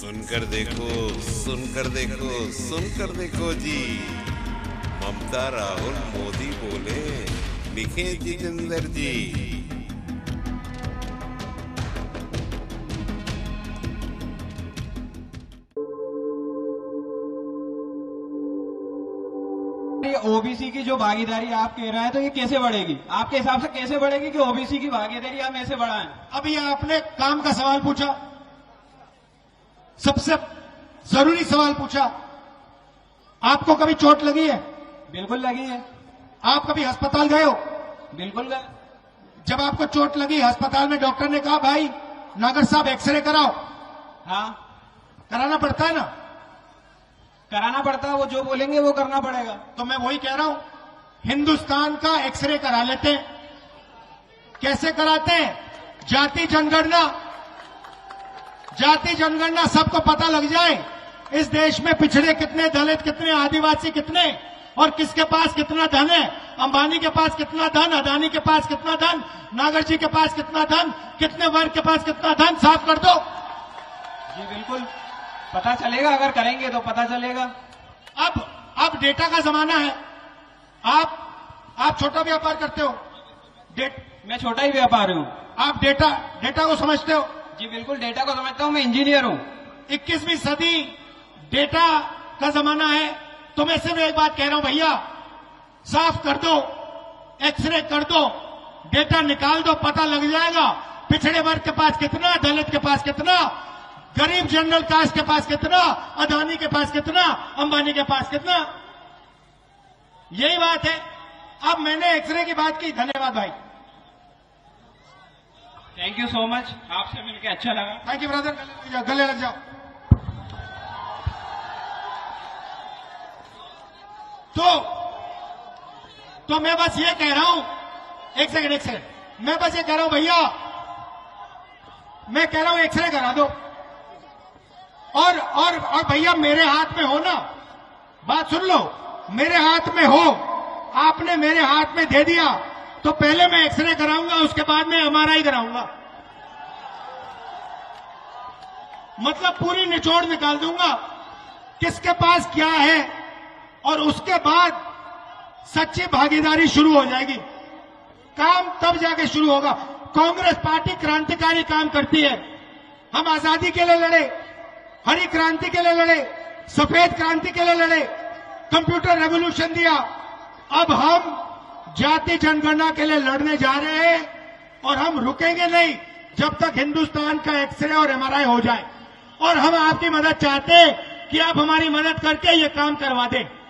सुनकर देखो, सुनकर देखो, सुनकर देखो जी। ममता, राहुल, मोदी बोले, लिखे जितेंद्र जी। ओबीसी की जो भागीदारी आप कह रहे हैं तो ये कैसे बढ़ेगी? आपके हिसाब से कैसे बढ़ेगी कि ओबीसी की भागीदारी हम ऐसे बढ़ाएं? अभी आपने काम का सवाल पूछा, सबसे जरूरी सवाल पूछा। आपको कभी चोट लगी है? बिल्कुल लगी है। आप कभी अस्पताल गए हो? बिल्कुल गए। जब आपको चोट लगी अस्पताल में डॉक्टर ने कहा भाई नागर साहब एक्सरे कराओ, हाँ कराना पड़ता है ना? कराना पड़ता है, वो जो बोलेंगे वो करना पड़ेगा। तो मैं वही कह रहा हूं, हिंदुस्तान का एक्सरे करा लेते हैं। कैसे कराते हैं? जाति जनगणना सबको पता लग जाए इस देश में पिछड़े कितने, दलित कितने, आदिवासी कितने और किसके पास कितना धन है। अंबानी के पास कितना धन, अदानी के पास कितना धन, नागर जी के पास कितना धन, कितने वर्ग के पास कितना धन, साफ कर दो। जी बिल्कुल पता चलेगा, अगर करेंगे तो पता चलेगा। अब डेटा का जमाना है। आप छोटा व्यापार करते हो, मैं छोटा ही व्यापारी हूँ। आप डेटा को समझते हो? जी बिल्कुल डेटा को समझता हूँ, मैं इंजीनियर हूँ। 21वीं सदी डेटा का जमाना है। तो मैं सिर्फ एक बात कह रहा हूं भैया, साफ कर दो, एक्सरे कर दो, डेटा निकाल दो, पता लग जाएगा पिछड़े वर्ग के पास कितना, दलित के पास कितना, गरीब जनरल कास्ट के पास कितना, अदानी के पास कितना, अंबानी के पास कितना। यही बात है। अब मैंने एक्सरे की बात की। धन्यवाद भाई, थैंक यू सो मच, आपसे मिलकर अच्छा लगा। थैंक यू ब्रदर, गले लग जाओ। तो मैं बस ये कह रहा हूं, एक सेकंड, मैं बस ये कह रहा हूं भैया, मैं कह रहा हूं एक्सरे करा दो। और भैया मेरे हाथ में हो ना, बात सुन लो, मेरे हाथ में हो, आपने मेरे हाथ में दे दिया तो पहले मैं एक्सरे कराऊंगा, उसके बाद में एमआरआई कराऊंगा। मतलब पूरी निचोड़ निकाल दूंगा किसके पास क्या है, और उसके बाद सच्ची भागीदारी शुरू हो जाएगी। काम तब जाके शुरू होगा। कांग्रेस पार्टी क्रांतिकारी काम करती है। हम आजादी के लिए लड़े, हरी क्रांति के लिए लड़े, सफेद क्रांति के लिए लड़े, कंप्यूटर रेवोल्यूशन दिया। अब हम जाति जनगणना के लिए लड़ने जा रहे हैं और हम रुकेंगे नहीं जब तक हिंदुस्तान का एक्सरे और एमआरआई हो जाए। और हम आपकी मदद चाहते हैं कि आप हमारी मदद करके ये काम करवा दें।